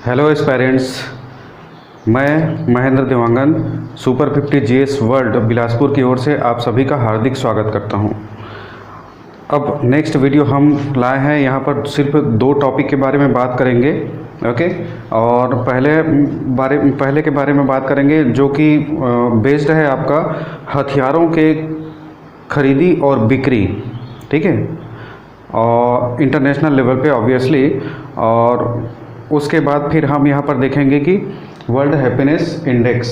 Hello aspirants, मैं Mahendra Dewangan super 50 GS world Bilaspur की ओर से आप सभी का हार्दिक स्वागत करता हूं। अब नेक्स्ट वीडियो हम लाए हैं, यहाँ पर सिर्फ 2 टॉपिक के बारे में बात करेंगे। ओके, और पहले के बारे में बात करेंगे जो कि बेस्ड है आपका हथियारों के खरीदी और बिक्री, ठीक है, और इंटरनेशनल लेवल पे ऑब्वियसली। और उसके बाद फिर हम यहाँ पर देखेंगे कि वर्ल्ड हैप्पीनेस इंडेक्स,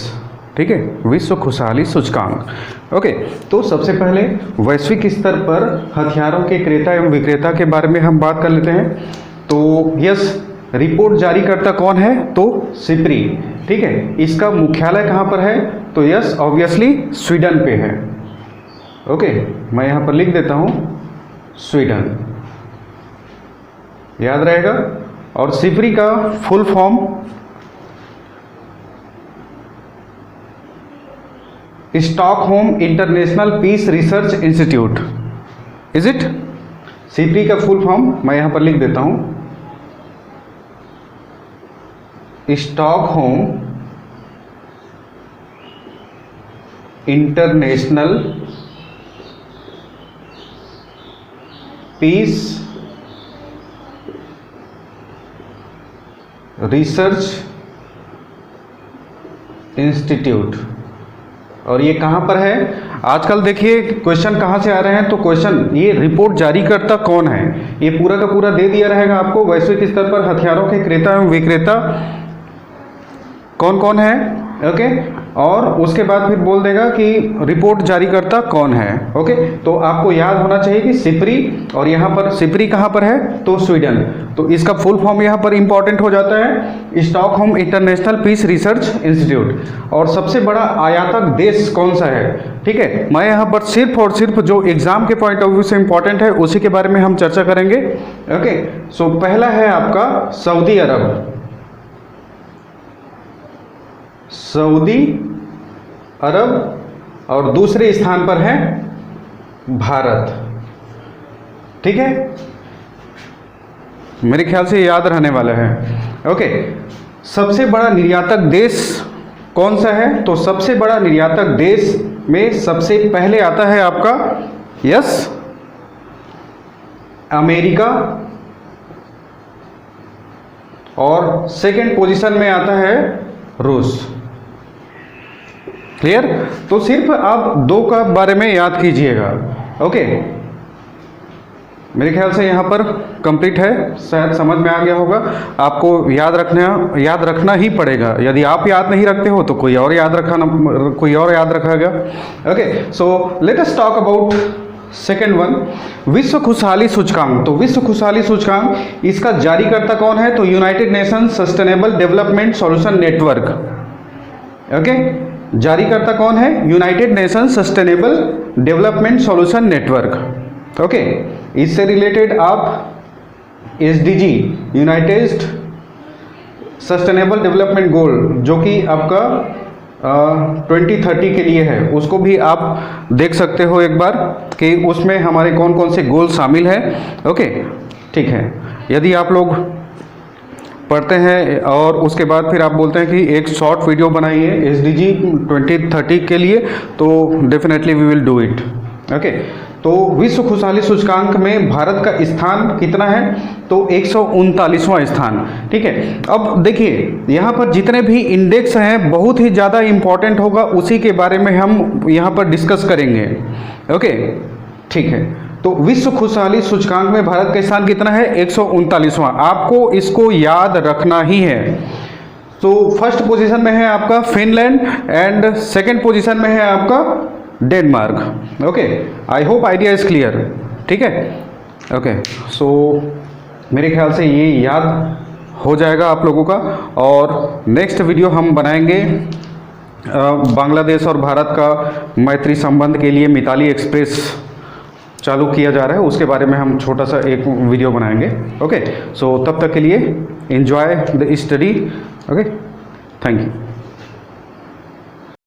ठीक है, विश्व खुशहाली सूचकांक। ओके, तो सबसे पहले वैश्विक स्तर पर हथियारों के क्रेता एवं विक्रेता के बारे में हम बात कर लेते हैं। तो यस, रिपोर्ट जारी करता कौन है? तो सिप्री, ठीक है। इसका मुख्यालय कहाँ पर है? तो यस, ऑब्वियसली स्वीडन पे है। ओके, मैं यहाँ पर लिख देता हूँ स्वीडन, याद रहेगा। और सिप्री का full form Stockholm International Peace Research Institute, is it? SIPRI का फुल फॉर्म मैं यहां पर लिख देता हूं, Stockholm International Peace Research Institute. और ये कहाँ पर है? आजकल देखिए क्वेश्चन कहाँ से आ रहे हैं, तो क्वेश्चन ये रिपोर्ट जारी करता कौन है, ये पूरा का पूरा दे दिया रहेगा आपको। वैश्विक स्तर पर हथियारों के क्रेता एवं विक्रेता कौन कौन है, ओके, और उसके बाद फिर बोल देगा कि रिपोर्ट जारी करता कौन है। ओके, तो आपको याद होना चाहिए कि सिप्री, और यहाँ पर सिप्री कहाँ पर है? तो स्वीडन। तो इसका फुल फॉर्म यहाँ पर इंपॉर्टेंट हो जाता है, Stockholm International Peace Research Institute. और सबसे बड़ा आयातक देश कौन सा है, ठीक है, मैं यहाँ पर सिर्फ और सिर्फ जो एग्जाम के पॉइंट ऑफ व्यू से इंपॉर्टेंट है उसी के बारे में हम चर्चा करेंगे। ओके, सो पहला है आपका सऊदी अरब, सऊदी अरब, और दूसरे स्थान पर है भारत, ठीक है, मेरे ख्याल से याद रहने वाला है। ओके, सबसे बड़ा निर्यातक देश कौन सा है? तो सबसे बड़ा निर्यातक देश में सबसे पहले आता है आपका यस अमेरिका, और सेकंड पोजीशन में आता है रूस। क्लियर? तो सिर्फ आप 2 का बारे में याद कीजिएगा। ओके, मेरे ख्याल से यहाँ पर कंप्लीट है, शायद समझ में आ गया होगा। आपको याद रखना ही पड़ेगा। यदि आप याद नहीं रखते हो तो कोई और याद रखेगा। Okay, so let us talk about second one, विश्व खुशहाली सूचकांक। तो विश्व खुशहाली सूचकांक, इसका जारीकर्ता कौन है? तो United nation sustainable development solution network. Okay, जारीकर्ता कौन है? United nation sustainable development solution network. Okay, इससे रिलेटेड आप SDG, United sustainable development goal, जो कि आपका 2030 के लिए है, उसको भी आप देख सकते हो एक बार कि उसमें हमारे कौन कौन से गोल शामिल हैं। ओके, ठीक है। यदि आप लोग पढ़ते हैं और उसके बाद फिर आप बोलते हैं कि एक शॉर्ट वीडियो बनाइए एसडीजी 2030 के लिए, तो definitely we will do it. Okay, तो विश्व खुशहाली सूचकांक में भारत का स्थान कितना है? तो 139वां स्थान, ठीक है। अब देखिए यहाँ पर जितने भी इंडेक्स हैं बहुत ही ज़्यादा इम्पॉर्टेंट होगा, उसी के बारे में हम यहाँ पर डिस्कस करेंगे। ओके, ठीक है। तो विश्व खुशहाली सूचकांक में भारत का स्थान कितना है? 139वां। आपको इसको याद रखना ही है। तो फर्स्ट पोजीशन में है आपका फिनलैंड एंड सेकंड पोजीशन में है आपका Denmark. Okay, I hope idea is clear, ठीक है। ओके, सो मेरे ख्याल से ये याद हो जाएगा आप लोगों का। और नेक्स्ट वीडियो हम बनाएंगे बांग्लादेश और भारत का मैत्री संबंध के लिए मिताली एक्सप्रेस चालू किया जा रहा है, उसके बारे में हम छोटा सा एक वीडियो बनाएंगे। ओके, सो तब तक के लिए enjoy the study. Okay, thank you.